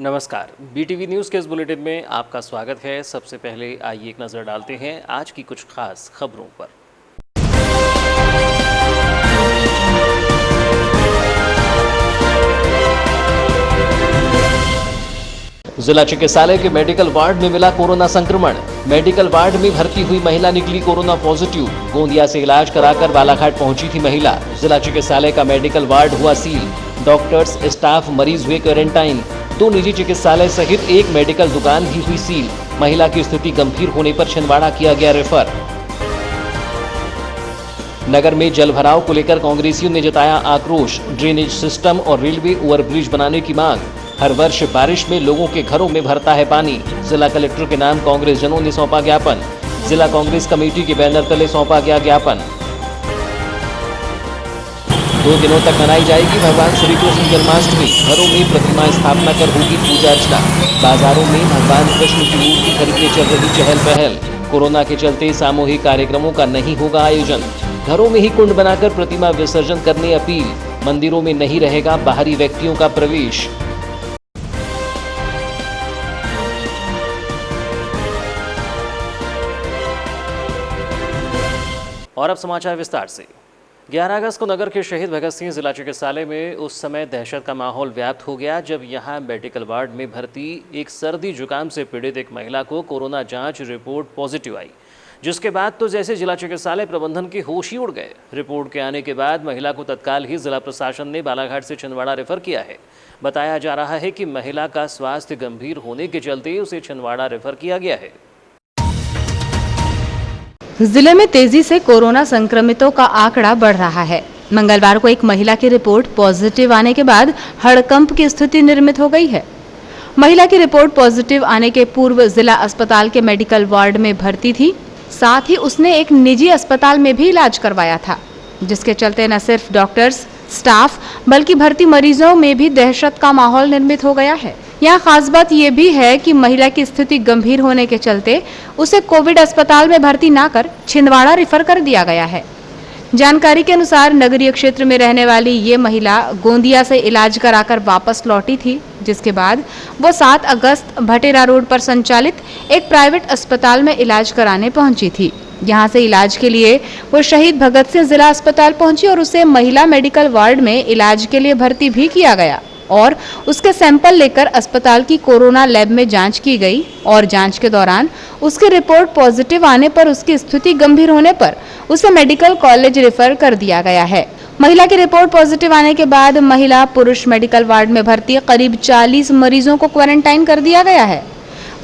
नमस्कार, BTV news के इस बुलेटिन में आपका स्वागत है। सबसे पहले आइए एक नज़र डालते हैं आज की कुछ खास खबरों पर। जिला चिकित्सालय के मेडिकल वार्ड में मिला कोरोना संक्रमण। मेडिकल वार्ड में भर्ती हुई महिला निकली कोरोना पॉजिटिव। गोंदिया से इलाज कराकर बालाघाट पहुंची थी महिला। जिला चिकित्सालय का मेडिकल वार्ड हुआ सील। डॉक्टर्स, स्टाफ, मरीज हुए क्वारंटाइन। 2 निजी चिकित्सालय सहित एक मेडिकल दुकान भी हुई सील। महिला की स्थिति गंभीर होने पर छिंदवाड़ा किया गया रेफर। नगर में जल भराव को लेकर कांग्रेसियों ने जताया आक्रोश। ड्रेनेज सिस्टम और रेलवे ओवरब्रिज बनाने की मांग। हर वर्ष बारिश में लोगों के घरों में भरता है पानी। जिला कलेक्टर के नाम कांग्रेस जनों ने सौंपा ज्ञापन। जिला कांग्रेस कमेटी के बैनर तले सौंपा गया ज्ञापन। 2 दिनों तक मनाई जाएगी भगवान श्री कृष्ण जन्माष्टमी। घरों में प्रतिमा स्थापना कर होगी पूजा अर्चना। बाजारों में भगवान कृष्ण की मूर्ति खरीदने चल रही चहल पहल। कोरोना के चलते सामूहिक कार्यक्रमों का नहीं होगा आयोजन। घरों में ही कुंड बनाकर प्रतिमा विसर्जन करने अपील। मंदिरों में नहीं रहेगा बाहरी व्यक्तियों का प्रवेश। और अब समाचार विस्तार से। 11 अगस्त को नगर के शहीद भगत सिंह जिला चिकित्सालय में उस समय दहशत का माहौल व्याप्त हो गया जब यहां मेडिकल वार्ड में भर्ती एक सर्दी जुकाम से पीड़ित एक महिला को कोरोना जांच रिपोर्ट पॉजिटिव आई, जिसके बाद तो जैसे जिला चिकित्सालय प्रबंधन के होश ही उड़ गए। रिपोर्ट के आने के बाद महिला को तत्काल ही जिला प्रशासन ने बालाघाट से छिंदवाड़ा रेफर किया है। बताया जा रहा है कि महिला का स्वास्थ्य गंभीर होने के चलते उसे छिंदवाड़ा रेफर किया गया है। जिले में तेजी से कोरोना संक्रमितों का आंकड़ा बढ़ रहा है। मंगलवार को एक महिला की रिपोर्ट पॉजिटिव आने के बाद हड़कंप की स्थिति निर्मित हो गई है। महिला की रिपोर्ट पॉजिटिव आने के पूर्व जिला अस्पताल के मेडिकल वार्ड में भर्ती थी। साथ ही उसने एक निजी अस्पताल में भी इलाज करवाया था, जिसके चलते न सिर्फ डॉक्टर्स, स्टाफ बल्कि भर्ती मरीजों में भी दहशत का माहौल निर्मित हो गया है। यहाँ खास बात यह भी है कि महिला की स्थिति गंभीर होने के चलते उसे कोविड अस्पताल में भर्ती ना कर छिंदवाड़ा रेफर कर दिया गया है। जानकारी के अनुसार नगरीय क्षेत्र में रहने वाली ये महिला गोंदिया से इलाज कराकर वापस लौटी थी, जिसके बाद वो 7 अगस्त भटेरा रोड पर संचालित एक प्राइवेट अस्पताल में इलाज कराने पहुंची थी। यहाँ से इलाज के लिए वो शहीद भगत सिंह जिला अस्पताल पहुंची और उसे महिला मेडिकल वार्ड में इलाज के लिए भर्ती भी किया गया और उसके सैंपल लेकर अस्पताल की कोरोना लैब में जांच की गई और जांच के दौरान उसकी रिपोर्ट पॉजिटिव आने पर उसकी स्थिति गंभीर होने पर उसे मेडिकल कॉलेज रेफर कर दिया गया है। महिला की रिपोर्ट पॉजिटिव आने के बाद महिला पुरुष मेडिकल वार्ड में भर्ती करीब 40 मरीजों को क्वारंटाइन कर दिया गया है।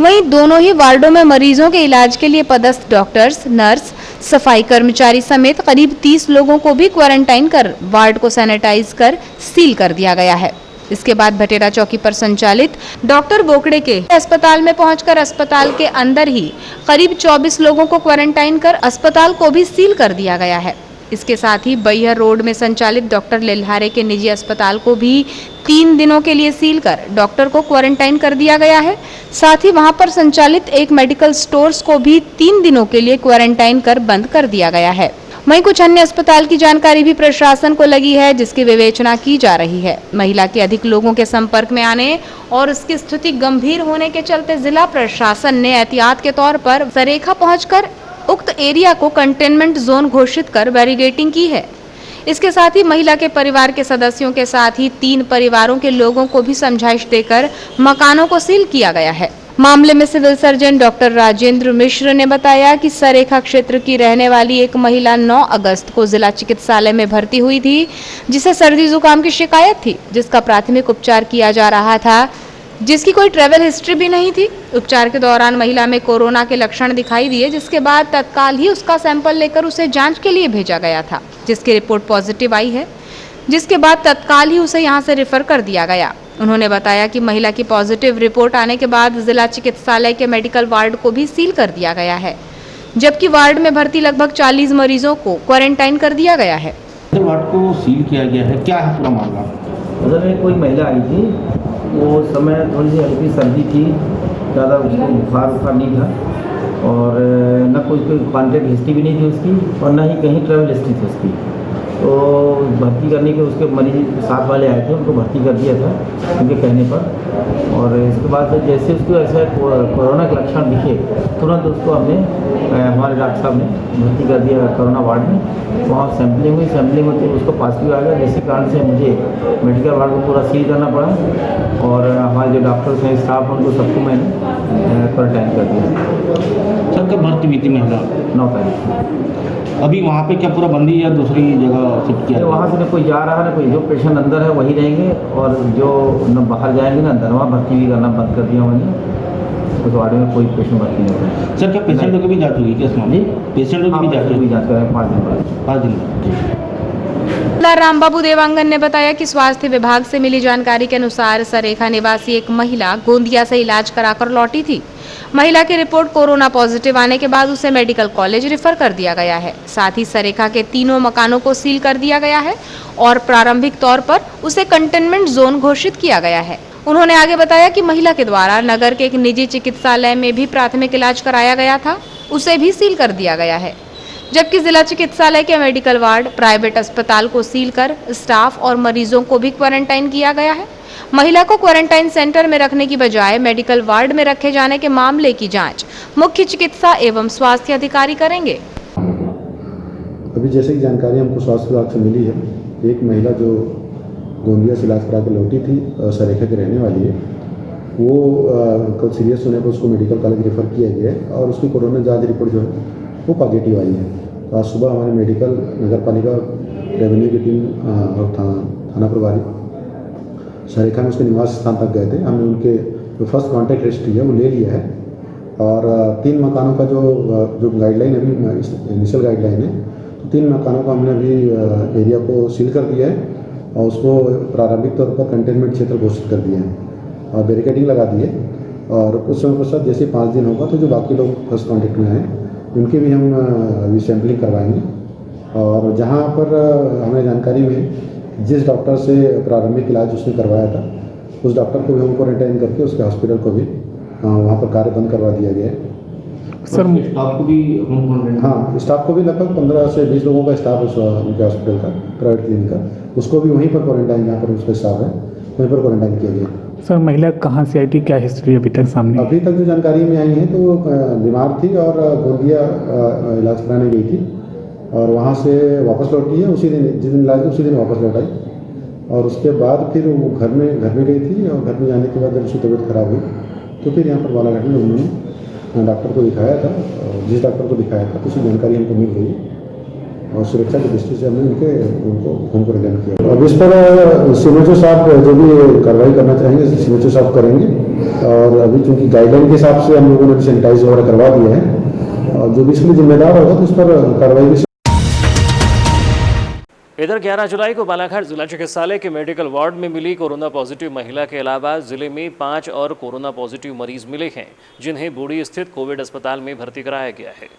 वहीं दोनों ही वार्डों में मरीजों के इलाज के लिए पदस्थ डॉक्टर्स, नर्स, सफाई कर्मचारी समेत करीब 30 लोगों को भी क्वारंटाइन कर वार्ड को सैनिटाइज कर सील कर दिया गया है। इसके बाद भटेरा चौकी पर संचालित डॉक्टर बोकड़े के अस्पताल में पहुंचकर अस्पताल के अंदर ही करीब 24 लोगों को क्वारंटाइन कर अस्पताल को भी सील कर दिया गया है। इसके साथ ही बैहर रोड में संचालित डॉक्टर लिल्हारे के निजी अस्पताल को भी 3 दिनों के लिए सील कर डॉक्टर को क्वारंटाइन कर दिया गया है। साथ ही वहां पर संचालित एक मेडिकल स्टोर्स को भी 3 दिनों के लिए क्वारंटाइन कर बंद कर दिया गया है। वहीं कुछ अन्य अस्पताल की जानकारी भी प्रशासन को लगी है, जिसकी विवेचना की जा रही है। महिला के अधिक लोगों के संपर्क में आने और उसकी स्थिति गंभीर होने के चलते जिला प्रशासन ने एहतियात के तौर पर सरेखा पहुंचकर उक्त एरिया को कंटेनमेंट जोन घोषित कर बैरिकेडिंग की है। इसके साथ ही महिला के परिवार के सदस्यों के साथ ही 3 परिवारों के लोगों को भी समझाइश देकर मकानों को सील किया गया है। मामले में सिविल सर्जन डॉक्टर राजेंद्र मिश्र ने बताया कि सरेखा क्षेत्र की रहने वाली एक महिला 9 अगस्त को जिला चिकित्सालय में भर्ती हुई थी, जिसे सर्दी जुकाम की शिकायत थी, जिसका प्राथमिक उपचार किया जा रहा था, जिसकी कोई ट्रैवल हिस्ट्री भी नहीं थी। उपचार के दौरान महिला में कोरोना के लक्षण दिखाई दिए, जिसके बाद तत्काल ही उसका सैंपल लेकर उसे जांच के लिए भेजा गया था, जिसकी रिपोर्ट पॉजिटिव आई है, जिसके बाद तत्काल ही उसे यहां से रेफर कर दिया गया। उन्होंने बताया कि महिला की पॉजिटिव रिपोर्ट आने के बाद जिला चिकित्सालय के मेडिकल वार्ड को भी सील कर दिया गया है, जबकि वार्ड में भर्ती लगभग 40 मरीजों को क्वारंटाइन कर दिया गया है। वार्ड को सील किया गया है, क्या है पूरा मामला? असल में कोई महिला आई थी, वो समय थोड़ी सी हल्की सर्दी थी, ज़्यादा उसको बुखार नहीं था और न कोई कॉन्टैक्ट हिस्ट्री भी नहीं थी उसकी और न ही कहीं ट्रैवल हिस्ट्री थी उसकी। तो भर्ती करने के उसके मरीज साथ वाले आए थे, उनको भर्ती कर दिया था उनके कहने पर। और इसके बाद से जैसे उसको ऐसा कोरोना के लक्षण दिखे, तुरंत उसको हमने हमारे डॉक्टर साहब ने भर्ती कर दिया कोरोना वार्ड में। वहाँ सैम्पलिंग होती उसको पॉजिटिव आ गया, जिसके कारण से मुझे मेडिकल वार्ड को पूरा सील करना पड़ा और हमारे जो डॉक्टर्स हैं, स्टाफ, उनको सबको मैंने क्वारंटाइन कर दिया। सर कब भर्ती हुई थी महिला? 9 तारीख। अभी वहाँ पे क्या पूरा बंदी या दूसरी जगह शिफ्ट किया? वहाँ से न कोई जा रहा है, न कोई, जो पेशेंट अंदर है वही रहेंगे और जो न बाहर जाएंगे ना अंदर, वहाँ भर्ती भी करना बंद कर दिया मैंने। उस वार्ड में कोई पेशेंट भर्ती नहीं होता। सर क्या पेशेंटों की भी जाँच होगी क्या इसमें? पेशेंटों की भी जाँच होगी? जाँच करें 5 दिन बाद। 5 दिन बाद। रामबाबू देवांगन ने बताया कि स्वास्थ्य विभाग से मिली जानकारी के अनुसार सरेखा निवासी एक महिला गोंदिया से इलाज कराकर लौटी थी। महिला की रिपोर्ट कोरोना पॉजिटिव आने के बाद उसे मेडिकल कॉलेज रेफर कर दिया गया है। साथ ही सरेखा के 3 मकानों को सील कर दिया गया है और प्रारंभिक तौर पर उसे कंटेनमेंट जोन घोषित किया गया है। उन्होंने आगे बताया कि महिला के द्वारा नगर के एक निजी चिकित्सालय में भी प्राथमिक इलाज कराया गया था, उसे भी सील कर दिया गया है। जबकि जिला चिकित्सालय के मेडिकल वार्ड, प्राइवेट अस्पताल को सील कर स्टाफ और मरीजों को भी क्वारंटाइन किया गया है। महिला को क्वारंटाइन सेंटर में रखने की बजाय मेडिकल वार्ड में रखे जाने के मामले की जांच मुख्य चिकित्सा एवं स्वास्थ्य अधिकारी करेंगे। अभी जैसे कि जानकारी हमको स्वास्थ्य विभाग से मिली है, एक महिला जो गोंदिया से इलाज करा कर लौटी थी, सरेखा की रहने वाली है, वो कल सीरियस होने पर उसको मेडिकल कॉलेज रेफर किया गया है और उसकी कोरोना जांच रिपोर्ट जो है वो पॉजिटिव आई है। तो आज सुबह हमारे मेडिकल, नगर पालिका, रेवेन्यू की टीम और थाना प्रभारी सरेखा में उसके निवास स्थान तक गए थे। हमने उनके जो फर्स्ट कॉन्टैक्ट हिस्ट्री है वो ले लिया है और 3 मकानों का जो गाइडलाइन अभी इनिशियल गाइडलाइन है, तो 3 मकानों का हमने अभी एरिया को सील कर दिया है और उसको प्रारंभिक तौर पर कंटेनमेंट क्षेत्र घोषित कर दिया है और बैरिकेडिंग लगा दी है। और कुछ समय पश्चात जैसे 5 दिन होगा तो जो बाकी लोग फर्स्ट कॉन्टैक्ट में आए उनकी भी हम अभी सैम्पलिंग करवाएंगे। और जहाँ पर हमें जानकारी में जिस डॉक्टर से प्रारंभिक इलाज उसने करवाया था, उस डॉक्टर को भी हम क्वारंटाइन करके उसके हॉस्पिटल को भी वहाँ पर कार्य बंद करवा दिया गया है। सर स्टाफ को भी होम क्वारंटाइन? हाँ, स्टाफ को भी लगभग 15 से 20 लोगों का स्टाफ उस उनके हॉस्पिटल का, प्राइवेट क्लिनिक का, उसको भी वहीं पर क्वारंटाइन, जहाँ पर उसका स्टाफ है वहीं पर क्वारंटाइन किया गया। सर महिला कहाँ से आई थी, क्या हिस्ट्री अभी तक सामने? अभी तक जो जानकारी में आई है तो वो बीमार थी और गोंदिया इलाज कराने गई थी और वहाँ से वापस लौटी है। उसी दिन, जिस दिन इलाज उसी दिन वापस लौट आई और उसके बाद फिर वो घर में गई थी और घर में जाने के बाद जब उसकी तबीयत खराब हुई तो फिर यहाँ पर बालाघाट में उन्होंने डॉक्टर को दिखाया था और जिस डॉक्टर को दिखाया था उसकी जानकारी हमको मिल गई और सुरक्षा की दृष्टि से हमने उनको होम क्वारंटाइन किया। अब इस पर सीएमएचओ साहब जो भी कार्रवाई करना चाहेंगे सीएमएचओ साहब करेंगे और अभी चूँकि गाइडलाइन के हिसाब से हम लोगों ने सैनिटाइज वगैरह करवा दिया है और जो भी इसमें जिम्मेदार होगा तो उस पर कार्रवाई भी। इधर 11 जुलाई को बालाघाट जिला चिकित्सालय के मेडिकल वार्ड में मिली कोरोना पॉजिटिव महिला के अलावा जिले में 5 और कोरोना पॉजिटिव मरीज मिले हैं, जिन्हें बूढ़ी स्थित कोविड अस्पताल में भर्ती कराया गया है।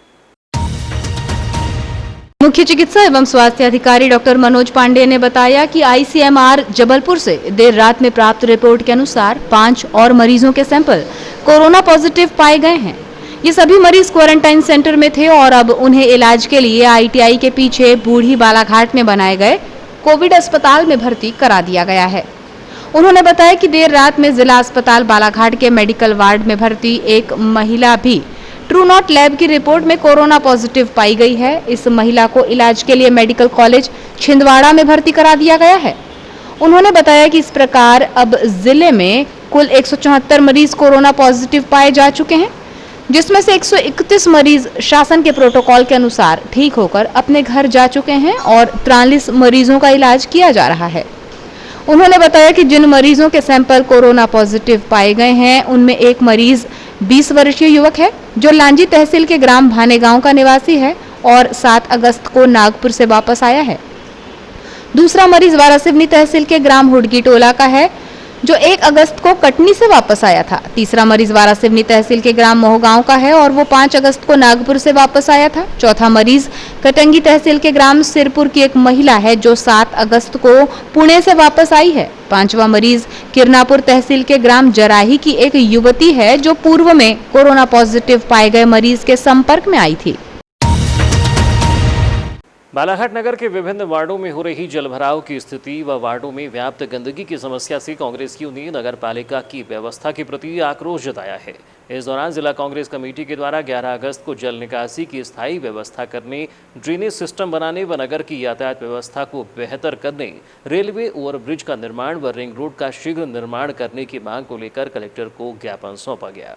मुख्य चिकित्सा एवं स्वास्थ्य अधिकारी डॉक्टर मनोज पांडे ने बताया कि आईसीएमआर जबलपुर से देर रात में प्राप्त रिपोर्ट के अनुसार 5 और मरीजों के सैंपल कोरोना पॉजिटिव पाए गए हैं। ये सभी मरीज क्वारंटाइन सेंटर में थे और अब उन्हें इलाज के लिए आईटीआई के पीछे बूढ़ी बालाघाट में बनाए गए कोविड अस्पताल में भर्ती करा दिया गया है। उन्होंने बताया कि देर रात में जिला अस्पताल बालाघाट के मेडिकल वार्ड में भर्ती एक महिला भी ट्रू नॉट लैब की रिपोर्ट में कोरोना पॉजिटिव पाई गई है। इस महिला को इलाज के लिए मेडिकल कॉलेज छिंदवाड़ा में भर्ती करा दिया गया है। उन्होंने बताया कि इस प्रकार अब जिले में कुल 174 मरीज कोरोना पॉजिटिव पाए जा चुके हैं, जिसमें से 131 मरीज शासन के प्रोटोकॉल के अनुसार ठीक होकर अपने घर जा चुके हैं और 43 मरीजों का इलाज किया जा रहा है। उन्होंने बताया कि जिन मरीजों के सैंपल कोरोना पॉजिटिव पाए गए हैं उनमें एक मरीज 20 वर्षीय युवक है जो लांजी तहसील के ग्राम भाने गांव का निवासी है और 7 अगस्त को नागपुर से वापस आया है। दूसरा मरीज वारासिवनी तहसील के ग्राम हुडगी टोला का है जो 1 अगस्त को कटनी से वापस आया था। तीसरा मरीज वारासिवनी तहसील के ग्राम मोहगांव का है और वो 5 अगस्त को नागपुर से वापस आया था। चौथा मरीज कटंगी तहसील के ग्राम सिरपुर की एक महिला है जो 7 अगस्त को पुणे से वापस आई है। 5वां मरीज किरनापुर तहसील के ग्राम जराही की एक युवती है जो पूर्व में कोरोना पॉजिटिव पाए गए मरीज के संपर्क में आई थी। बालाघाट नगर के विभिन्न वार्डों में हो रही जलभराव की स्थिति व वार्डों में व्याप्त गंदगी की समस्या से कांग्रेसियों ने नगर पालिका की व्यवस्था के प्रति आक्रोश जताया है। इस दौरान जिला कांग्रेस कमेटी के द्वारा 11 अगस्त को जल निकासी की स्थायी व्यवस्था करने, ड्रेनेज सिस्टम बनाने व नगर की यातायात व्यवस्था को बेहतर करने, रेलवे ओवरब्रिज का निर्माण व रिंग रोड का शीघ्र निर्माण करने की मांग को लेकर कलेक्टर को ज्ञापन सौंपा गया।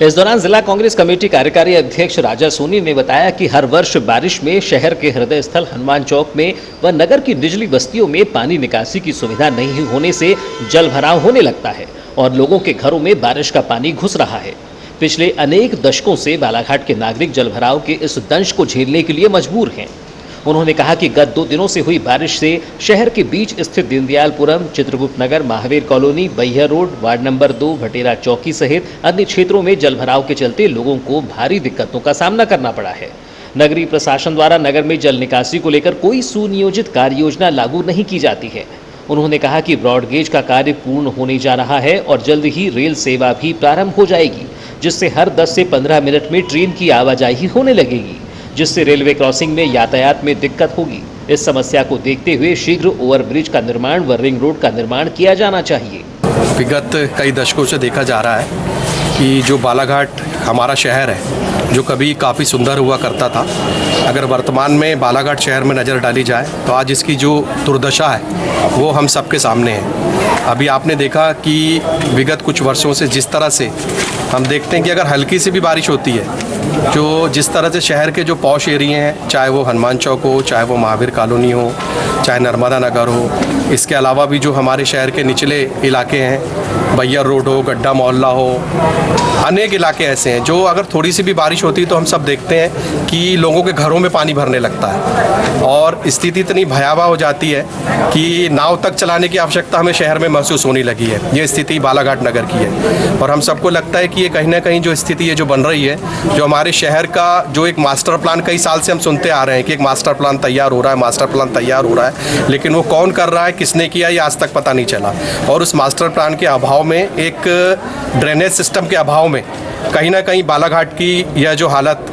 इस दौरान जिला कांग्रेस कमेटी कार्यकारी अध्यक्ष राजा सोनी ने बताया कि हर वर्ष बारिश में शहर के हृदय स्थल हनुमान चौक में व नगर की निचली बस्तियों में पानी निकासी की सुविधा नहीं होने से जल भराव होने लगता है और लोगों के घरों में बारिश का पानी घुस रहा है। पिछले अनेक दशकों से बालाघाट के नागरिक जल भराव के इस दंश को झेलने के लिए मजबूर हैं। उन्होंने कहा कि गत 2 दिनों से हुई बारिश से शहर के बीच स्थित Deendayalpuram, Chitragupta Nagar, Mahavir colony, Baiya road, ward number 2, Bhatera Chowki सहित अन्य क्षेत्रों में जलभराव के चलते लोगों को भारी दिक्कतों का सामना करना पड़ा है। नगरीय प्रशासन द्वारा नगर में जल निकासी को लेकर कोई सुनियोजित कार्य योजना लागू नहीं की जाती है। उन्होंने कहा कि ब्रॉडगेज का कार्य पूर्ण होने जा रहा है और जल्द ही रेल सेवा भी प्रारंभ हो जाएगी, जिससे हर 10 से 15 मिनट में ट्रेन की आवाजाही होने लगेगी, जिससे रेलवे क्रॉसिंग में यातायात में दिक्कत होगी। इस समस्या को देखते हुए शीघ्र ओवरब्रिज का निर्माण व रिंग रोड का निर्माण किया जाना चाहिए। विगत कई दशकों से देखा जा रहा है कि जो बालाघाट हमारा शहर है, जो कभी काफ़ी सुंदर हुआ करता था, अगर वर्तमान में बालाघाट शहर में नज़र डाली जाए तो आज इसकी जो दुर्दशा है वो हम सबके सामने है। अभी आपने देखा कि विगत कुछ वर्षों से जिस तरह से हम देखते हैं कि अगर हल्की सी भी बारिश होती है, जो जिस तरह से शहर के जो पॉश एरिए हैं, चाहे वो हनुमान चौक हो, चाहे वो महावीर कॉलोनी हो, चाहे नर्मदा नगर हो, इसके अलावा भी जो हमारे शहर के निचले इलाके हैं, बैया रोड हो, गड्ढा मोहल्ला हो, अनेक इलाके ऐसे हैं जो अगर थोड़ी सी भी बारिश होती है तो हम सब देखते हैं कि लोगों के घरों में पानी भरने लगता है और स्थिति इतनी भयावह हो जाती है कि नाव तक चलाने की आवश्यकता हमें शहर में महसूस होने लगी है। ये स्थिति बालाघाट नगर की है और हम सबको लगता है कि ये कहीं ना कहीं जो स्थिति है जो बन रही है, जो हमारे शहर का जो एक मास्टर प्लान कई साल से हम सुनते आ रहे हैं कि एक मास्टर प्लान तैयार हो रहा है, मास्टर प्लान तैयार हो रहा है, लेकिन वो कौन कर रहा है, किसने किया, ये आज तक पता नहीं चला। और उस मास्टर प्लान के अभाव में, एक ड्रेनेज सिस्टम के अभाव में कहीं ना कहीं बालाघाट की यह जो हालत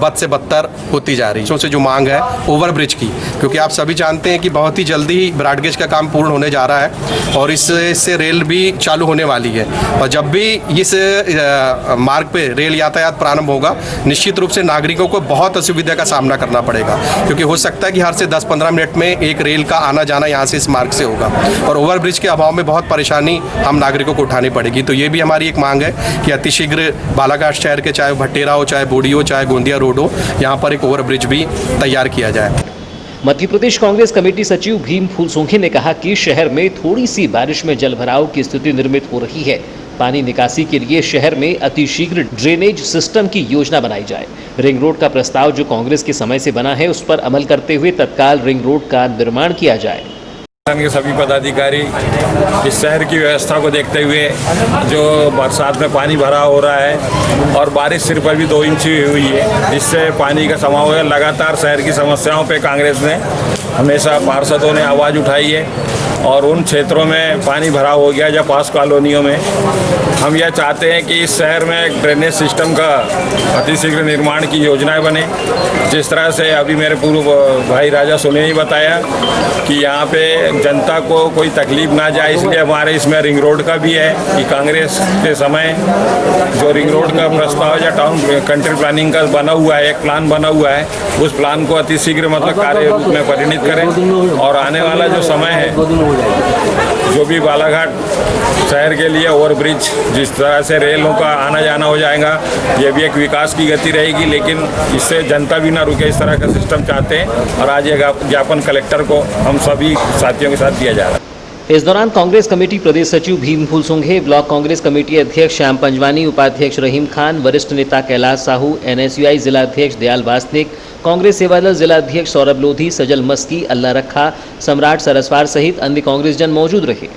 बद से बदतर होती जा रही है। से जो मांग है ओवरब्रिज की, क्योंकि आप सभी जानते हैं कि बहुत ही जल्दी ही ब्रॉडगेज का काम पूर्ण होने जा रहा है और इससे रेल भी चालू होने वाली है और जब भी इस मार्ग पे रेल यातायात प्रारंभ होगा, निश्चित रूप से नागरिकों को बहुत असुविधा का सामना करना पड़ेगा, क्योंकि हो सकता है कि हर से 10-15 मिनट में एक रेल का आना जाना यहाँ से इस मार्ग से होगा और ओवरब्रिज के अभाव में बहुत परेशानी हम नागरिकों को उठानी पड़ेगी। तो ये भी हमारी एक मांग है कि अतिशीघ्र बालाघाट शहर के, चाहे भटेरा हो, चाहे बूढ़ी हो, चाहे गोंदिया रोड हो, यहाँ पर एक ओवरब्रिज भी तैयार किया जाए। मध्य प्रदेश कांग्रेस कमेटी सचिव भीम फूलसोंघे ने कहा कि शहर में थोड़ी सी बारिश में जलभराव की स्थिति निर्मित हो रही है। पानी निकासी के लिए शहर में अतिशीघ्र ड्रेनेज सिस्टम की योजना बनाई जाए। रिंग रोड का प्रस्ताव जो कांग्रेस के समय से बना है, उस पर अमल करते हुए तत्काल रिंग रोड का निर्माण किया जाए। के सभी पदाधिकारी इस शहर की व्यवस्था को देखते हुए, जो बरसात में पानी भरा हो रहा है और बारिश सिर्फ अभी 2 इंच हुई है, जिससे पानी का समाव है। लगातार शहर की समस्याओं पे कांग्रेस ने हमेशा पार्षदों ने आवाज़ उठाई है और उन क्षेत्रों में पानी भरा हो गया जब पास कॉलोनियों में हम यह चाहते हैं कि इस शहर में एक ड्रेनेज सिस्टम का अतिशीघ्र निर्माण की योजनाएं बने। जिस तरह से अभी मेरे पूर्व भाई राजा सोनी ने बताया कि यहाँ पे जनता को कोई तकलीफ ना जाए, इसलिए हमारे इसमें रिंग रोड का भी है कि कांग्रेस के समय जो रिंग रोड का प्रस्ताव या टाउन कंट्री प्लानिंग का बना हुआ है, एक प्लान बना हुआ है, उस प्लान को अतिशीघ्र मतलब कार्य रूप में परिणित करें और आने वाला जो समय है, जो भी बालाघाट शहर के लिए ओवरब्रिज, जिस तरह से रेलों का आना जाना हो जाएगा, ये भी एक विकास की गति रहेगी, लेकिन इससे जनता भी ना रुके, इस तरह का सिस्टम चाहते हैं और आज ये ज्ञापन कलेक्टर को हम सभी साथियों के साथ दिया जा रहा है। इस दौरान कांग्रेस कमेटी प्रदेश सचिव भीम फूलसोंघे, ब्लॉक कांग्रेस कमेटी अध्यक्ष श्याम पंजवानी, उपाध्यक्ष रहीम खान, वरिष्ठ नेता कैलाश साहू, NSUI जिला अध्यक्ष दयाल वासनिक, कांग्रेस सेवादल जिला अध्यक्ष सौरभ लोधी, सजल मस्की, अल्लाह रखा, सम्राट सरस्वार सहित अन्य कांग्रेसजन मौजूद रहे।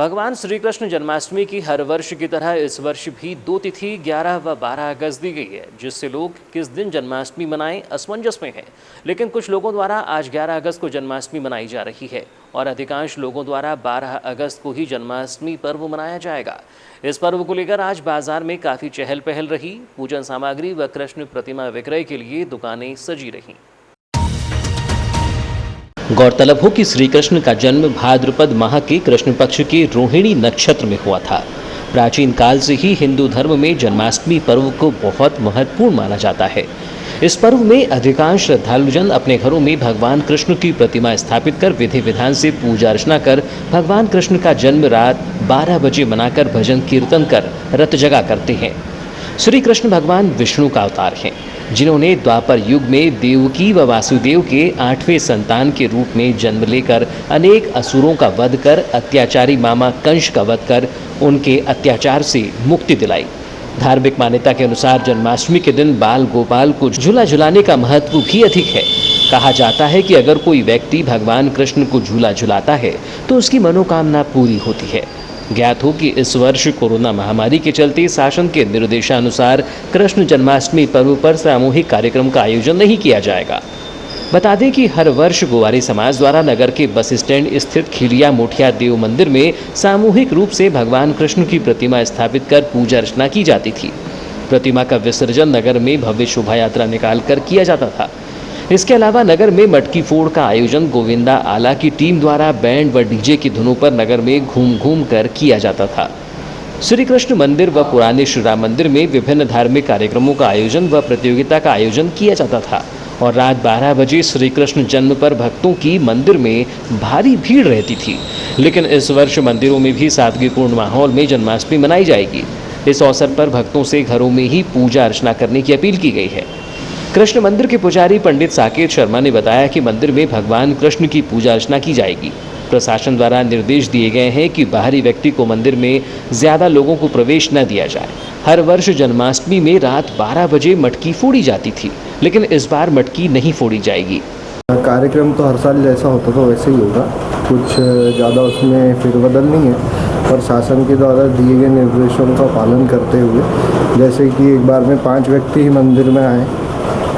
भगवान श्री कृष्ण जन्माष्टमी की हर वर्ष की तरह इस वर्ष भी 2 तिथि 11 व 12 अगस्त दी गई है, जिससे लोग किस दिन जन्माष्टमी मनाएं असमंजस में हैं। लेकिन कुछ लोगों द्वारा आज 11 अगस्त को जन्माष्टमी मनाई जा रही है और अधिकांश लोगों द्वारा 12 अगस्त को ही जन्माष्टमी पर्व मनाया जाएगा। इस पर्व को लेकर आज बाजार में काफ़ी चहल पहल रही। पूजन सामग्री व कृष्ण प्रतिमा विक्रय के लिए दुकानें सजी रहीं। गौरतलब हो कि श्री कृष्ण का जन्म भाद्रपद माह के कृष्ण पक्ष के रोहिणी नक्षत्र में हुआ था। प्राचीन काल से ही हिंदू धर्म में जन्माष्टमी पर्व को बहुत महत्वपूर्ण माना जाता है। इस पर्व में अधिकांश श्रद्धालुजन अपने घरों में भगवान कृष्ण की प्रतिमा स्थापित कर विधि विधान से पूजा अर्चना कर भगवान कृष्ण का जन्म रात 12 बजे मनाकर भजन कीर्तन कर रत जगा करते हैं। श्री कृष्ण भगवान विष्णु का अवतार हैं, जिन्होंने द्वापर युग में देवकी व वासुदेव के 8वें संतान के रूप में जन्म लेकर अनेक असुरों का वध कर अत्याचारी मामा कंस का वध कर उनके अत्याचार से मुक्ति दिलाई। धार्मिक मान्यता के अनुसार जन्माष्टमी के दिन बाल गोपाल को झूला झुलाने का महत्व भी अधिक है। कहा जाता है कि अगर कोई व्यक्ति भगवान कृष्ण को झूला झुलाता है तो उसकी मनोकामना पूरी होती है। ज्ञात हो कि इस वर्ष कोरोना महामारी के चलते शासन के निर्देशानुसार कृष्ण जन्माष्टमी पर्व पर सामूहिक कार्यक्रम का आयोजन नहीं किया जाएगा। बता दें कि हर वर्ष गोवारी समाज द्वारा नगर के बस स्टैंड स्थित खिलिया मोठिया देव मंदिर में सामूहिक रूप से भगवान कृष्ण की प्रतिमा स्थापित कर पूजा अर्चना की जाती थी। प्रतिमा का विसर्जन नगर में भव्य शोभा यात्रा निकाल कर किया जाता था। इसके अलावा नगर में मटकी फोड़ का आयोजन गोविंदा आला की टीम द्वारा बैंड व डीजे की धुनों पर नगर में घूम घूम कर किया जाता था। श्री कृष्ण मंदिर व पुराने श्री राम मंदिर में विभिन्न धार्मिक कार्यक्रमों का आयोजन व प्रतियोगिता का आयोजन किया जाता था और रात 12 बजे श्री कृष्ण जन्म पर भक्तों की मंदिर में भारी भीड़ रहती थी। लेकिन इस वर्ष मंदिरों में भी सादगीपूर्ण माहौल में जन्माष्टमी मनाई जाएगी। इस अवसर पर भक्तों से घरों में ही पूजा अर्चना करने की अपील की गई है। कृष्ण मंदिर के पुजारी पंडित साकेत शर्मा ने बताया कि मंदिर में भगवान कृष्ण की पूजा अर्चना की जाएगी। प्रशासन द्वारा निर्देश दिए गए हैं कि बाहरी व्यक्ति को मंदिर में ज्यादा लोगों को प्रवेश न दिया जाए। हर वर्ष जन्माष्टमी में रात 12 बजे मटकी फोड़ी जाती थी, लेकिन इस बार मटकी नहीं फोड़ी जाएगी। कार्यक्रम तो हर साल जैसा होता था वैसे ही होगा, कुछ ज़्यादा उसमें फेरबदल नहीं है। और शासन के द्वारा दिए गए निर्देशों का पालन करते हुए, जैसे कि एक बार में 5 व्यक्ति ही मंदिर में आए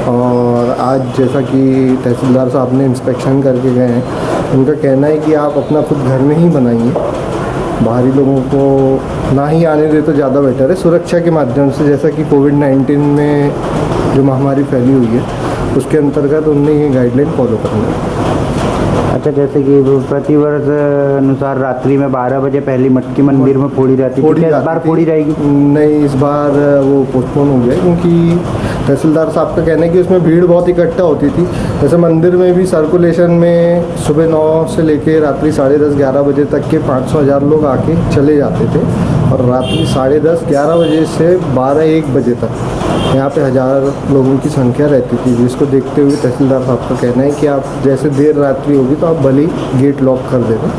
और आज जैसा कि तहसीलदार साहब ने इंस्पेक्शन करके गए हैं, उनका कहना है कि आप अपना खुद घर में ही बनाइए, बाहरी लोगों को ना ही आने दे तो ज़्यादा बेटर है, सुरक्षा के माध्यम से। जैसा कि कोविड-19 में जो महामारी फैली हुई है उसके अंतर्गत उनने ये गाइडलाइन फॉलो करना है। अच्छा, जैसे कि प्रतिवर्ष अनुसार रात्रि में 12 बजे पहली मटकी मंदिर में फोड़ी जाती थी, क्या इस बार फोड़ी जाएगी? नहीं, इस बार वो पोस्टपोन हो गया क्योंकि तहसीलदार साहब का कहना है कि उसमें भीड़ बहुत इकट्ठा होती थी। जैसे मंदिर में भी सर्कुलेशन में सुबह 9 से लेकर रात्रि 10:30-11 बजे तक के 500-1000 लोग आके चले जाते थे और रात्रि 10:30-11 बजे से 12-1 बजे तक यहाँ पे 1000 लोगों की संख्या रहती थी, जिसको देखते हुए तहसीलदार साहब का कहना है कि आप जैसे देर रात्रि होगी तो आप भले ही गेट लॉक कर देना,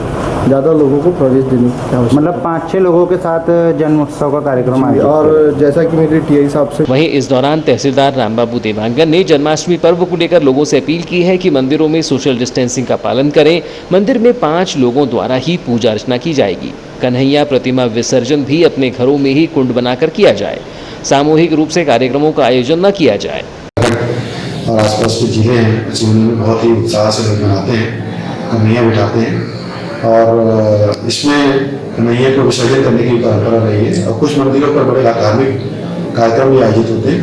ज़्यादा लोगों को प्रवेश देने की आवश्यकता। मतलब 5-6 लोगों के साथ जन्मोत्सव का कार्यक्रम आयोजित। और जैसा कि मेरे टीआई साहब से वहीं इस दौरान तहसीलदार रामबाबू देवांगन ने जन्माष्टमी पर्व को लेकर लोगों से अपील की है कि मंदिरों में सोशल डिस्टेंसिंग का पालन करें। मंदिर में 5 लोगों द्वारा ही पूजा अर्चना की जाएगी। कन्हैया प्रतिमा विसर्जन भी अपने घरों में ही कुंड बनाकर किया जाए। सामूहिक रूप से कार्यक्रमों का आयोजन न किया जाए। और आसपास के जिले हैं, ऐसे उनमें बहुत ही उत्साह से लोग मनाते हैं, कन्हैया बिठाते हैं और इसमें कन्हैया को विसर्जन करने की परंपरा रही है। और कुछ मंदिरों पर बड़े धार्मिक कार्यक्रम भी आयोजित होते हैं।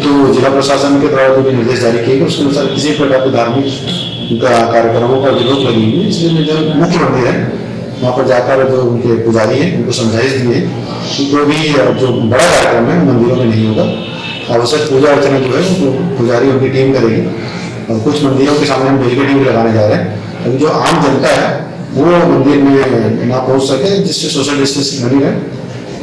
तो जिला प्रशासन के द्वारा जो निर्देश जारी किए गए उसके अनुसार किसी प्रकार के धार्मिक कार्यक्रमों पर विरोध लगी हुई है। इसलिए जो मुख्य मंदिर है वहाँ पर जाकर जो उनके पुजारी हैं उनको समझाइश दिए कि कोई भी जो बड़ा कार्यक्रम है मंदिरों में नहीं होगा, आवश्यक पूजा अर्चना जो है वो पुजारी उनकी टीम करेगी। और कुछ मंदिरों के सामने हम बैरिकेडिंग भी लगाने जा रहे हैं ताकि जो आम जनता है वो मंदिर में ना पहुँच सके, जिससे सोशल डिस्टेंसिंग बनी रहे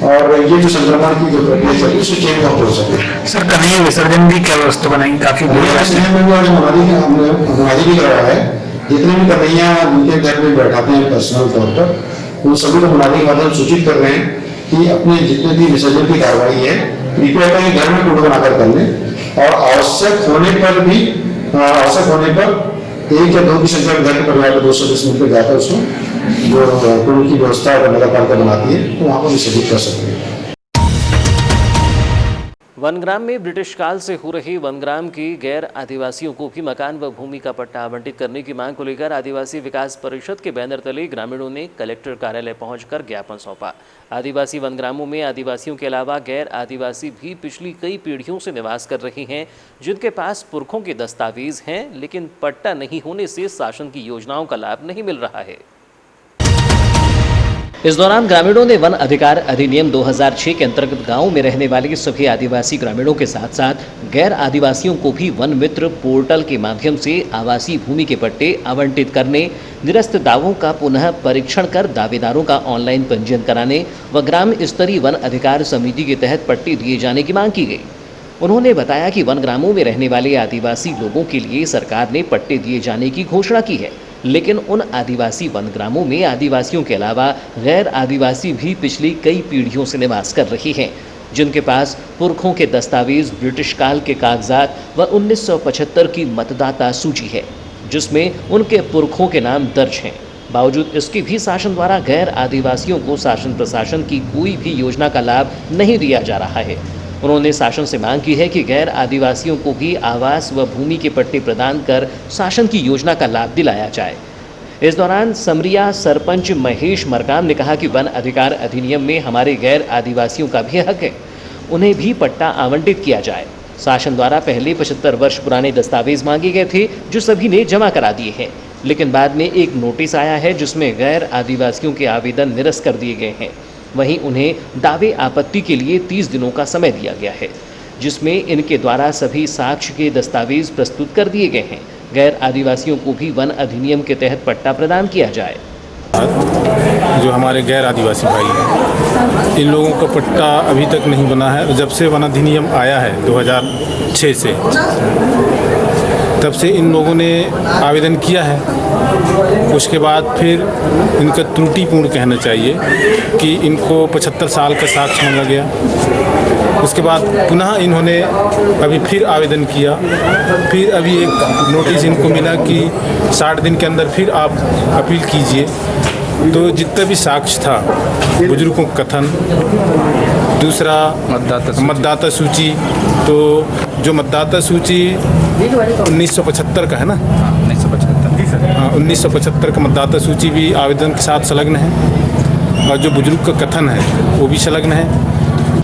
और ये जो संक्रमण की जो प्रक्रिया चल रही है उससे चेन कम हो सके। सर, कन्हैया विसर्जन भी क्या व्यवस्था बनाएंगे? काफी हमारी भी करवा है, जितने भी कन्हैया उनके घर में बैठाते हैं पर्सनल तौर पर उन सभी को बुलाने के बाद हम सूचित कर रहे हैं कि अपने जितने भी विसर्जन की कार्रवाई है कृपया करके घर में कुंड बनाकर कर लें और आवश्यक होने पर 1 या 2 की संख्या में घर परिवार में 2 सदस्य मिलकर जाता है उसमें जो टूल की व्यवस्था नगर पालिका बनाती है, तो वहाँ पर विसर्जित कर सकते हैं। वनग्राम में ब्रिटिश काल से हो रही वनग्राम की गैर आदिवासियों को भी मकान व भूमि का पट्टा आवंटित करने की मांग को लेकर आदिवासी विकास परिषद के बैनर तले ग्रामीणों ने कलेक्टर कार्यालय पहुंचकर ज्ञापन सौंपा। आदिवासी वनग्रामों में आदिवासियों के अलावा गैर आदिवासी भी पिछली कई पीढ़ियों से निवास कर रहे हैं, जिनके पास पुरखों के दस्तावेज हैं, लेकिन पट्टा नहीं होने से शासन की योजनाओं का लाभ नहीं मिल रहा है। इस दौरान ग्रामीणों ने वन अधिकार अधिनियम 2006 के अंतर्गत गांव में रहने वाले सभी आदिवासी ग्रामीणों के साथ साथ गैर आदिवासियों को भी वन मित्र पोर्टल के माध्यम से आवासीय भूमि के पट्टे आवंटित करने, निरस्त दावों का पुनः परीक्षण कर दावेदारों का ऑनलाइन पंजीयन कराने व ग्राम स्तरीय वन अधिकार समिति के तहत पट्टे दिए जाने की मांग की गई। उन्होंने बताया कि वन ग्रामों में रहने वाले आदिवासी लोगों के लिए सरकार ने पट्टे दिए जाने की घोषणा की है, लेकिन उन आदिवासी वनग्रामों में आदिवासियों के अलावा गैर आदिवासी भी पिछली कई पीढ़ियों से निवास कर रही हैं, जिनके पास पुरखों के दस्तावेज, ब्रिटिश काल के कागजात व 1975 की मतदाता सूची है, जिसमें उनके पुरखों के नाम दर्ज हैं। बावजूद इसके भी शासन द्वारा गैर आदिवासियों को शासन प्रशासन की कोई भी योजना का लाभ नहीं दिया जा रहा है। उन्होंने शासन से मांग की है कि गैर आदिवासियों को भी आवास व भूमि के पट्टे प्रदान कर शासन की योजना का लाभ दिलाया जाए। इस दौरान समरिया सरपंच महेश मरकाम ने कहा कि वन अधिकार अधिनियम में हमारे गैर आदिवासियों का भी हक है, उन्हें भी पट्टा आवंटित किया जाए। शासन द्वारा पहले 75 वर्ष पुराने दस्तावेज मांगे गए थे, जो सभी ने जमा करा दिए हैं, लेकिन बाद में एक नोटिस आया है जिसमें गैर आदिवासियों के आवेदन निरस्त कर दिए गए हैं। वहीं उन्हें दावे आपत्ति के लिए 30 दिनों का समय दिया गया है, जिसमें इनके द्वारा सभी साक्ष्य के दस्तावेज प्रस्तुत कर दिए गए हैं। गैर आदिवासियों को भी वन अधिनियम के तहत पट्टा प्रदान किया जाए। जो हमारे गैर आदिवासी भाई हैं, इन लोगों का पट्टा अभी तक नहीं बना है। जब से वन अधिनियम आया है 2006 से, तब से इन लोगों ने आवेदन किया है। उसके बाद फिर इनका त्रुटिपूर्ण कहना चाहिए कि इनको 75 साल का साक्ष्य मांगा गया। उसके बाद पुनः इन्होंने अभी फिर आवेदन किया, फिर अभी एक नोटिस इनको मिला कि 60 दिन के अंदर फिर आप अपील कीजिए। तो जितना भी साक्ष्य था, बुजुर्गों का कथन, दूसरा मतदाता सूची, तो जो मतदाता सूची 1975 का है ना, 1975 का मतदाता सूची भी आवेदन के साथ संलग्न है, और जो बुजुर्ग का कथन है वो भी संलग्न है।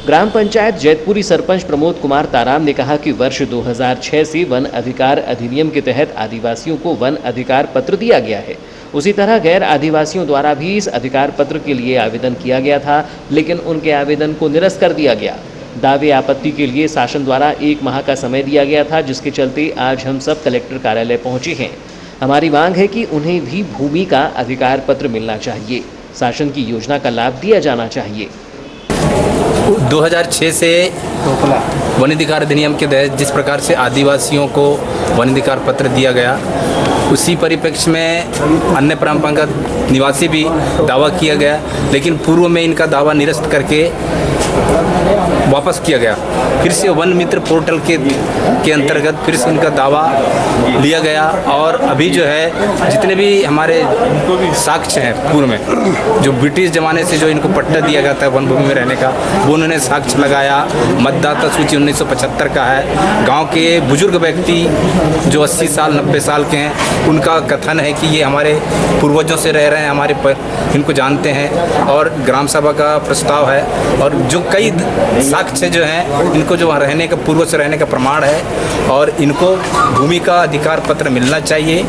ग्राम पंचायत जैतपुरी सरपंच प्रमोद कुमार ताराम ने कहा कि वर्ष 2006 से वन अधिकार अधिनियम के तहत आदिवासियों को वन अधिकार पत्र दिया गया है। उसी तरह गैर आदिवासियों द्वारा भी इस अधिकार पत्र के लिए आवेदन किया गया था, लेकिन उनके आवेदन को निरस्त कर दिया गया। दावे आपत्ति के लिए शासन द्वारा 1 माह का समय दिया गया था, जिसके चलते आज हम सब कलेक्टर कार्यालय पहुंचे हैं। हमारी मांग है कि उन्हें भी भूमि का अधिकार पत्र मिलना चाहिए, शासन की योजना का लाभ दिया जाना चाहिए। 2006 से वन अधिकार अधिनियम के तहत जिस प्रकार से आदिवासियों को वन अधिकार पत्र दिया गया, उसी परिप्रेक्ष्य में अन्य परंपरागत निवासी भी दावा किया गया, लेकिन पूर्व में इनका दावा निरस्त करके वापस किया गया। फिर से वन मित्र पोर्टल के अंतर्गत फिर से इनका दावा लिया गया, और अभी जो है जितने भी हमारे साक्ष्य हैं पूर्व में, जो ब्रिटिश ज़माने से जो इनको पट्टा दिया गया था वन भूमि में रहने का, वो उन्होंने साक्ष्य लगाया। मतदाता सूची 1975 का है। गांव के बुजुर्ग व्यक्ति जो 80 साल 90 साल के हैं, उनका कथन है कि ये हमारे पूर्वजों से रह रहे हैं, इनको जानते हैं, और ग्राम सभा का प्रस्ताव है, और जो कई साक्ष्य जो हैं इनको जो वहाँ रहने का पूर्व से रहने का प्रमाण है, और इनको भूमि का अधिकार पत्र मिलना चाहिए,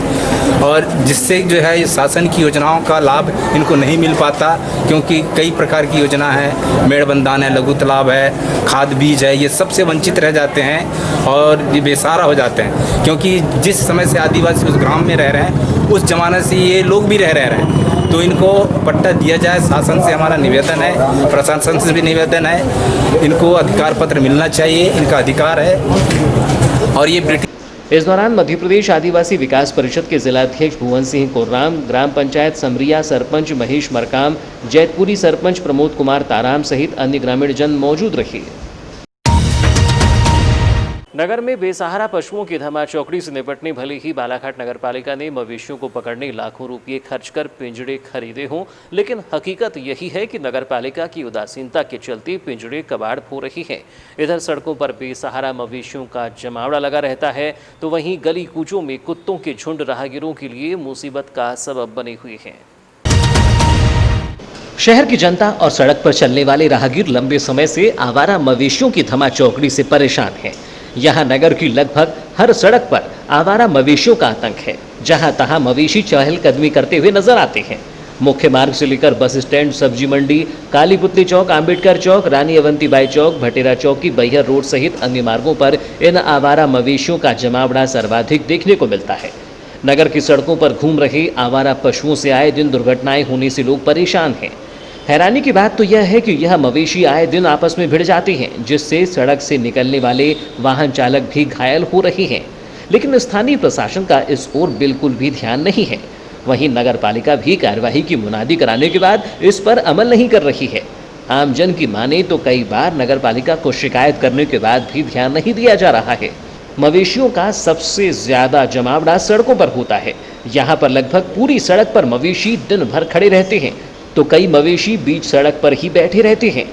और जिससे जो है शासन की योजनाओं का लाभ इनको नहीं मिल पाता, क्योंकि कई प्रकार की योजना है, मेड़बंधान है, लघु तालाब है, खाद बीज है, ये सबसे वंचित रह जाते हैं और ये बेसहारा हो जाते हैं, क्योंकि जिस समय से आदिवासी उस ग्राम में रह रहे हैं, उस जमाने से ये लोग भी रह रहे हैं। तो इनको पट्टा दिया जाए, शासन से हमारा निवेदन है, प्रशासन से भी निवेदन है, इनको अधिकार पत्र मिलना चाहिए, इनका अधिकार है। और ये ब्रिटिश। इस दौरान मध्य प्रदेश आदिवासी विकास परिषद के जिलाध्यक्ष भुवन सिंह कोर्राम, ग्राम पंचायत समरिया सरपंच महेश मरकाम, जैतपुरी सरपंच प्रमोद कुमार ताराम सहित अन्य ग्रामीण जन मौजूद रहे। नगर में बेसहारा पशुओं की धमाचौकड़ी से निपटने भले ही बालाघाट नगरपालिका ने मवेशियों को पकड़ने लाखों रुपये खर्च कर पिंजड़े खरीदे हों, लेकिन हकीकत यही है कि नगरपालिका की उदासीनता के चलते पिंजड़े कबाड़ हो रही हैं। इधर सड़कों पर बेसहारा मवेशियों का जमावड़ा लगा रहता है, तो वहीं गली कूचों में कुत्तों के झुंड राहगीरों के लिए मुसीबत का सबब बने हुए हैं। शहर की जनता और सड़क पर चलने वाले राहगीर लंबे समय से आवारा मवेशियों की धमाचौकड़ी से परेशान हैं। यहाँ नगर की लगभग हर सड़क पर आवारा मवेशियों का आतंक है। जहाँ तहाँ मवेशी चहलकदमी करते हुए नजर आते हैं। मुख्य मार्ग से लेकर बस स्टैंड, सब्जी मंडी, कालीपुतली चौक, अंबेडकर चौक, रानी अवंतीबाई चौक, भटेरा चौक की बैहर रोड सहित अन्य मार्गों पर इन आवारा मवेशियों का जमावड़ा सर्वाधिक देखने को मिलता है। नगर की सड़कों पर घूम रहे आवारा पशुओं से आए दिन दुर्घटनाएं होने से लोग परेशान हैं। हैरानी की बात तो यह है कि यह मवेशी आए दिन आपस में भिड़ जाते हैं, जिससे सड़क से निकलने वाले वाहन चालक भी घायल हो रहे हैं। लेकिन स्थानीय प्रशासन का इस ओर बिल्कुल भी ध्यान नहीं है। वहीं नगरपालिका भी कार्रवाई की मुनादी कराने के बाद इस पर अमल नहीं कर रही है। आमजन की माने तो कई बार नगरपालिका को शिकायत करने के बाद भी ध्यान नहीं दिया जा रहा है। मवेशियों का सबसे ज्यादा जमावड़ा सड़कों पर होता है। यहाँ पर लगभग पूरी सड़क पर मवेशी दिन भर खड़े रहते हैं, तो कई मवेशी बीच सड़क पर ही बैठे रहते हैं।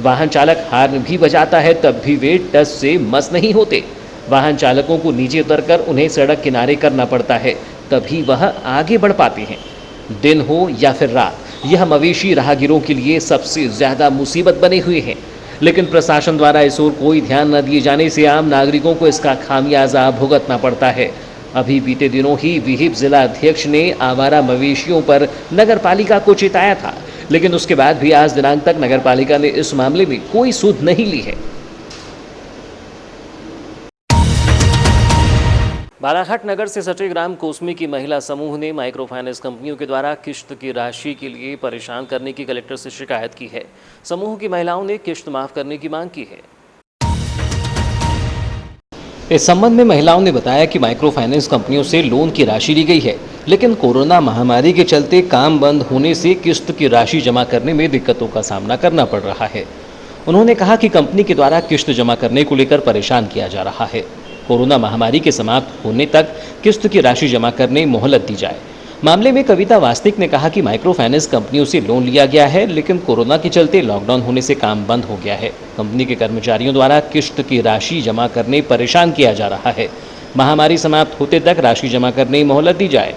वाहन चालक हार्न भी बजाता है, तब भी वे टस से मस नहीं होते। वाहन चालकों को नीचे उतरकर उन्हें सड़क किनारे करना पड़ता है, तभी वह आगे बढ़ पाते हैं। दिन हो या फिर रात, यह मवेशी राहगीरों के लिए सबसे ज्यादा मुसीबत बने हुए हैं। लेकिन प्रशासन द्वारा इस ओर कोई ध्यान न दिए जाने से आम नागरिकों को इसका खामियाजा भुगतना पड़ता है। अभी बीते दिनों ही विहिप जिला अध्यक्ष ने आवारा मवेशियों पर नगरपालिका को चेताया था, लेकिन उसके बाद भी आज दिनांक तक नगरपालिका ने इस मामले में कोई सुध नहीं ली है। बालाघाट नगर से सटे ग्राम कोसमी की महिला समूह ने माइक्रो फाइनेंस कंपनियों के द्वारा किश्त की राशि के लिए परेशान करने की कलेक्टर से शिकायत की है। समूह की महिलाओं ने किश्त माफ करने की मांग की है। इस संबंध में महिलाओं ने बताया कि माइक्रो फाइनेंस कंपनियों से लोन की राशि ली गई है, लेकिन कोरोना महामारी के चलते काम बंद होने से किश्त की राशि जमा करने में दिक्कतों का सामना करना पड़ रहा है। उन्होंने कहा कि कंपनी के द्वारा किश्त जमा करने को लेकर परेशान किया जा रहा है। कोरोना महामारी के समाप्त होने तक किश्त की राशि जमा करने मोहलत दी जाए। मामले में कविता वास्तविक ने कहा कि माइक्रो फाइनेंस कंपनियों से लोन लिया गया है, लेकिन कोरोना के चलते लॉकडाउन होने से काम बंद हो गया है। कंपनी के कर्मचारियों द्वारा किश्त की राशि जमा करने परेशान किया जा रहा है। महामारी समाप्त होते तक राशि जमा करने मोहलत दी जाए।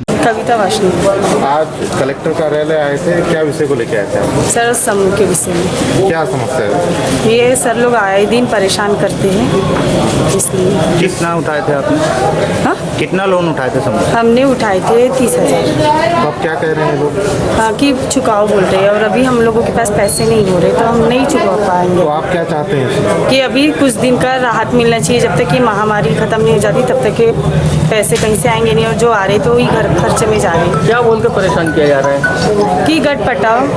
कविता वासनिक। आज कलेक्टर कार्यालय आए थे, क्या विषय को लेकर आए थे आप? सर समूह के विषय में। क्या समस्या है? ये सर लोग आए दिन परेशान करते हैं, इसलिए। कितना उठाए थे आपने? हाँ, कितना लोन उठाए थे समूह? हमने उठाए थे 30,000। अब क्या कह रहे हैं लोग? हाँ कि चुकाओ बोल रहे हैं, और अभी हम लोगों के पास पैसे नहीं हो रहे, तो हम नहीं चुका पाएंगे। तो आप क्या चाहते हैं? कि अभी कुछ दिन का राहत मिलना चाहिए, जब तक ये महामारी खत्म नहीं हो जाती तब तक के पैसे कहीं से आएंगे नहीं, और जो आ रहे तो वही घर खर्चे में जा रहे हैं। क्या बोल के परेशान किया जा रहा है? कि गट पटाओ।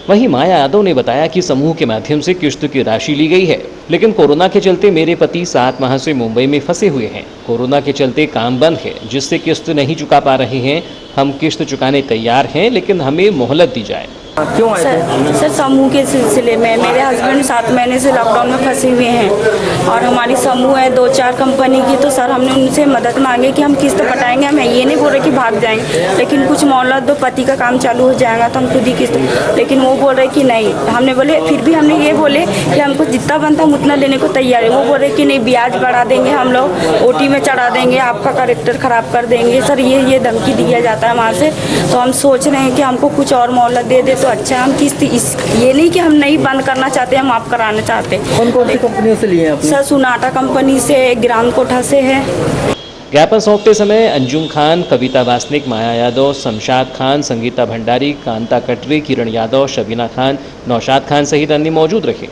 वहीं माया यादव ने बताया कि समूह के माध्यम से किश्त की राशि ली गई है, लेकिन कोरोना के चलते मेरे पति 7 माह से मुंबई में फंसे हुए हैं। कोरोना के चलते काम बंद है, जिससे किश्त नहीं चुका पा रहे हैं। हम किश्त चुकाने तैयार हैं, लेकिन हमें मोहलत दी जाए। क्यों आए थे? सर समूह के सिलसिले में मेरे हस्बैंड 7 महीने से लॉकडाउन में फंसे हुए हैं, और हमारी समूह है 2-4 कंपनी की। तो सर हमने उनसे मदद मांगी कि हम किस्त पटाएंगे, हम ये नहीं बोल रहे कि भाग जाएंगे, लेकिन कुछ मोहलत दो, पति का काम चालू हो जाएगा तो हम खुद ही किस्त। लेकिन वो बोल रहे कि नहीं। हमने बोले, फिर भी हमने ये बोले कि हमको जितना बनता हम उतना लेने को तैयार है। वो बोल रहे कि नहीं, ब्याज बढ़ा देंगे, हम लोग OT में चढ़ा देंगे, आपका कैरेक्टर ख़राब कर देंगे। सर ये धमकी दिया जाता है वहाँ से। तो हम सोच रहे हैं कि हमको कुछ और मोहलत दे दे तो अच्छा। हम किस्त ये नहीं कि हम नहीं बंद करना चाहते, हम माफ कराना चाहते हैं। कौन कौन सी कंपनियों से लिए आपने? सर सोनाटा कंपनी से, ग्राम कोठा से है। ज्ञापन सौंपते समय अंजुम खान, कविता वासनिक, माया यादव, शमशाद खान, संगीता भंडारी, कांता कटरे, किरण यादव, शबीना खान, नौशाद खान सहित अन्य मौजूद रहे।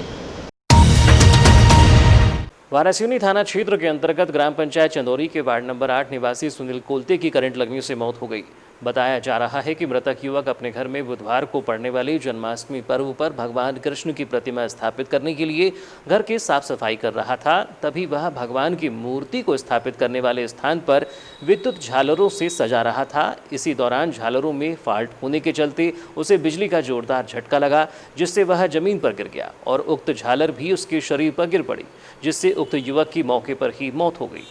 वारासिवनी थाना क्षेत्र के अंतर्गत ग्राम पंचायत चंदौरी के वार्ड नंबर 8 निवासी सुनील कोलते की करंट लगने से मौत हो गई। बताया जा रहा है कि मृतक युवक अपने घर में बुधवार को पड़ने वाले जन्माष्टमी पर्व पर भगवान कृष्ण की प्रतिमा स्थापित करने के लिए घर की साफ सफाई कर रहा था। तभी वह भगवान की मूर्ति को स्थापित करने वाले स्थान पर विद्युत झालरों से सजा रहा था। इसी दौरान झालरों में फॉल्ट होने के चलते उसे बिजली का जोरदार झटका लगा, जिससे वह जमीन पर गिर गया और उक्त झालर भी उसके शरीर पर गिर पड़ी, जिससे उक्त युवक की मौके पर ही मौत हो गई।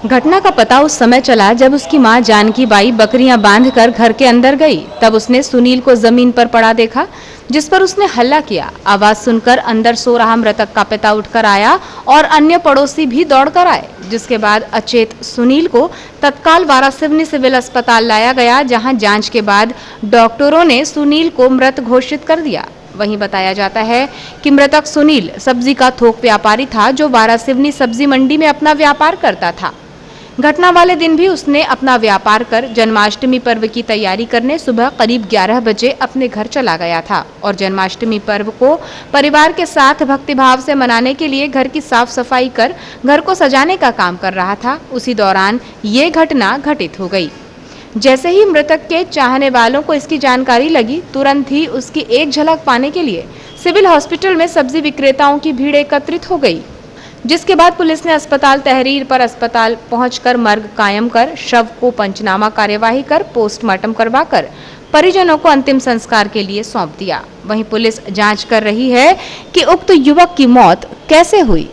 घटना का पता उस समय चला जब उसकी मां जानकी बाई बकरियां बांधकर घर के अंदर गई। तब उसने सुनील को जमीन पर पड़ा देखा, जिस पर उसने हल्ला किया। आवाज सुनकर अंदर सो रहा मृतक का पिता उठकर आया और अन्य पड़ोसी भी दौड़कर आए, जिसके बाद अचेत सुनील को तत्काल वारासिवनी सिविल अस्पताल लाया गया, जहां जांच के बाद डॉक्टरों ने सुनील को मृत घोषित कर दिया। वहीं बताया जाता है कि मृतक सुनील सब्जी का थोक व्यापारी था, जो वारासिवनी सब्जी मंडी में अपना व्यापार करता था। घटना वाले दिन भी उसने अपना व्यापार कर जन्माष्टमी पर्व की तैयारी करने सुबह करीब 11 बजे अपने घर चला गया था और जन्माष्टमी पर्व को परिवार के साथ भक्तिभाव से मनाने के लिए घर की साफ सफाई कर घर को सजाने का काम कर रहा था। उसी दौरान ये घटना घटित हो गई। जैसे ही मृतक के चाहने वालों को इसकी जानकारी लगी, तुरंत ही उसकी एक झलक पाने के लिए सिविल हॉस्पिटल में सब्जी विक्रेताओं की भीड़ एकत्रित हो गई, जिसके बाद पुलिस ने अस्पताल तहरीर पर अस्पताल पहुंचकर मर्ग कायम कर शव को पंचनामा कार्यवाही कर पोस्टमार्टम करवाकर परिजनों को अंतिम संस्कार के लिए सौंप दिया। वहीं पुलिस जांच कर रही है कि उक्त युवक की मौत कैसे हुई।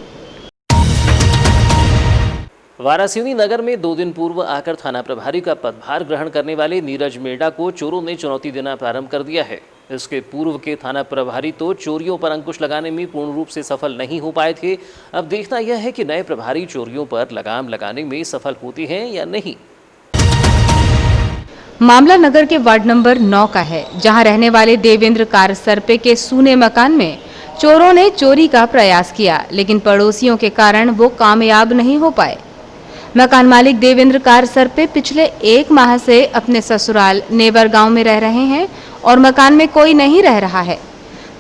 वारासिवनी नगर में 2 दिन पूर्व आकर थाना प्रभारी का पदभार ग्रहण करने वाले नीरज मेड़ा को चोरों ने चुनौती देना प्रारंभ कर दिया है। इसके पूर्व के थाना प्रभारी तो चोरियों पर अंकुश लगाने में पूर्ण रूप से सफल नहीं हो पाए थे। अब देखना यह है कि नए प्रभारी चोरियों पर लगाम लगाने में सफल होते हैं या नहीं। मामला नगर के वार्ड नंबर 9 का है, जहां रहने वाले देवेंद्र कारसरपे के सूने मकान में चोरों ने चोरी का प्रयास किया, लेकिन पड़ोसियों के कारण वो कामयाब नहीं हो पाए। मकान मालिक देवेंद्र कारसरपे पिछले 1 माह से अपने ससुराल नेवर गांव में रह रहे हैं और मकान में कोई नहीं रह रहा है,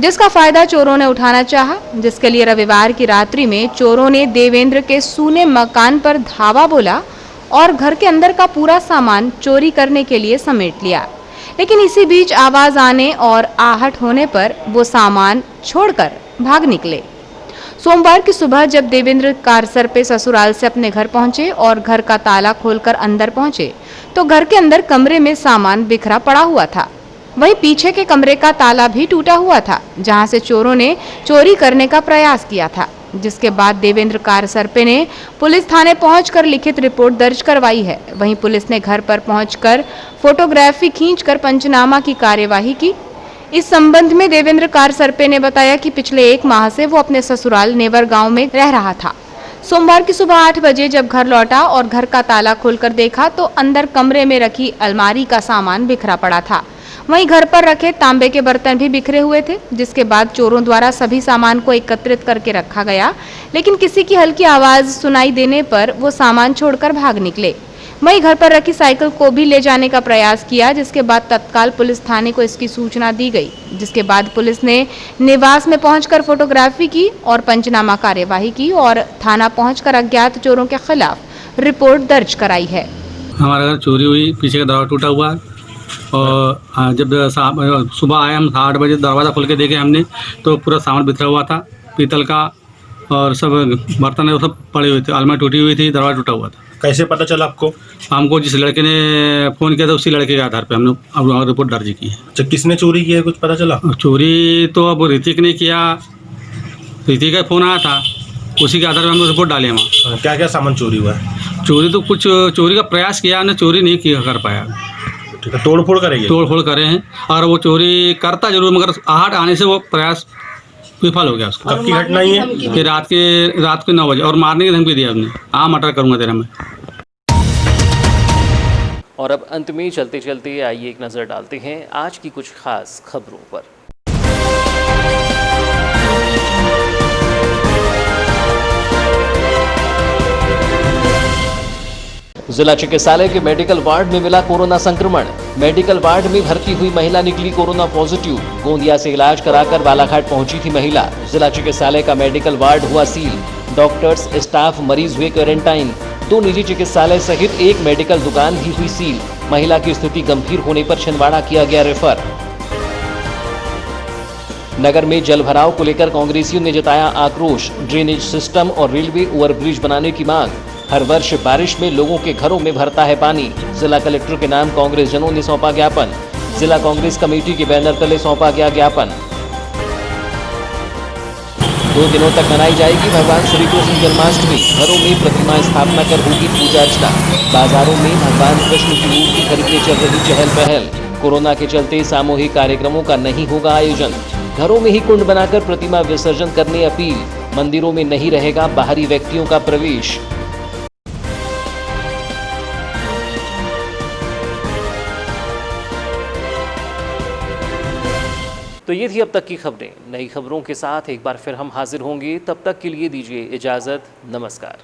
जिसका फायदा चोरों ने उठाना चाहा, जिसके लिए रविवार की रात्रि में चोरों ने देवेंद्र के सूने मकान पर धावा बोला और घर के अंदर का पूरा सामान चोरी करने के लिए समेट लिया। लेकिन इसी बीच आवाज आने और आहट होने पर वो सामान छोड़कर भाग निकले। सोमवार की सुबह जब देवेंद्र कारसरपे ससुराल से अपने घर पहुंचे और घर का ताला खोलकर अंदर पहुंचे, तो घर के अंदर कमरे में सामान बिखरा पड़ा हुआ था। वहीं पीछे के कमरे का ताला भी टूटा हुआ था, जहां से चोरों ने चोरी करने का प्रयास किया था, जिसके बाद देवेंद्र कारसरपे ने पुलिस थाने पहुंचकर लिखित रिपोर्ट दर्ज करवाई है। वहीं पुलिस ने घर पर पहुंचकर फोटोग्राफी खींचकर पंचनामा की कार्यवाही की। इस संबंध में देवेंद्र कारसरपे ने बताया कि पिछले 1 माह से वो अपने ससुराल नेवर गांव में रह रहा था। सोमवार की सुबह 8 बजे जब घर लौटा और घर का ताला खोलकर देखा तो अंदर कमरे में रखी अलमारी का सामान बिखरा पड़ा था। वहीं घर पर रखे तांबे के बर्तन भी बिखरे हुए थे, जिसके बाद चोरों द्वारा सभी सामान को एकत्रित करके रखा गया, लेकिन किसी की हल्की आवाज सुनाई देने पर वो सामान छोड़कर भाग निकले। वहीं घर पर रखी साइकिल को भी ले जाने का प्रयास किया, जिसके बाद तत्काल पुलिस थाने को इसकी सूचना दी गई, जिसके बाद पुलिस ने निवास में पहुंचकर फोटोग्राफी की और पंचनामा कार्यवाही की और थाना पहुंचकर अज्ञात चोरों के खिलाफ रिपोर्ट दर्ज कराई है। हमारा घर चोरी हुई, पीछे का दरवाजा टूटा हुआ और जब सुबह आए हम 8 बजे दरवाज़ा खोल के देखे हमने तो पूरा सामान बिखरा हुआ था, पीतल का और सब बर्तन वो सब पड़े हुए थे, अलमारी टूटी हुई थी, दरवाजा टूटा हुआ था। कैसे पता चला आपको? हमको जिस लड़के ने फ़ोन किया था उसी लड़के के आधार पे हमने अब रिपोर्ट दर्ज की है। अच्छा, किसने चोरी किया है कुछ पता चला? चोरी तो अब ऋतिक ने किया, ऋतिक का फ़ोन आया था, उसी के आधार पर हमने रिपोर्ट डाले वहाँ। क्या क्या सामान चोरी हुआ है? चोरी तो कुछ चोरी का प्रयास किया, हमने चोरी नहीं किया कर पाया। ठीक है, तोड़फोड़ करेंगे? तोड़फोड़ करे हैं और वो चोरी करता जरूर, मगर आहट आने से वो प्रयास विफल हो गया उसका। कब की घटना ही है? कि रात के 9 बजे और मारने की धमकी दिया उसने, हाँ मर्डर करूँगा तेरा मैं। और अब अंत में चलते चलते आइए एक नज़र डालते हैं आज की कुछ खास खबरों पर। जिला चिकित्सालय के मेडिकल वार्ड में मिला कोरोना संक्रमण। मेडिकल वार्ड में भर्ती हुई महिला निकली कोरोना पॉजिटिव। गोंदिया से इलाज कराकर बालाघाट पहुंची थी महिला। जिला चिकित्सालय का मेडिकल वार्ड हुआ सील। डॉक्टर्स, स्टाफ, मरीज हुए क्वारंटाइन। 2 निजी चिकित्सालय सहित एक मेडिकल दुकान भी हुई सील। महिला की स्थिति गंभीर होने पर छिंदवाड़ा किया गया रेफर। नगर में जल भराव को लेकर कांग्रेसियों ने जताया आक्रोश। ड्रेनेज सिस्टम और रेलवे ओवरब्रिज बनाने की मांग। हर वर्ष बारिश में लोगों के घरों में भरता है पानी। जिला कलेक्टर के नाम कांग्रेस जनों ने सौंपा ज्ञापन। जिला कांग्रेस कमेटी के बैनर तले सौंपा गया ज्ञापन। 2 दिनों तक मनाई जाएगी भगवान श्री कृष्ण जन्माष्टमी। घरों में प्रतिमा स्थापना कर होगी पूजा अर्चना। बाजारों में भगवान कृष्ण की मूर्ति खरीदने चल रही चहल पहल। कोरोना के चलते सामूहिक कार्यक्रमों का नहीं होगा आयोजन। घरों में ही कुंड बनाकर प्रतिमा विसर्जन करने अपील। मंदिरों में नहीं रहेगा बाहरी व्यक्तियों का प्रवेश। तो ये थी अब तक की खबरें। नई खबरों के साथ एक बार फिर हम हाजिर होंगे। तब तक के लिए दीजिए इजाजत। नमस्कार।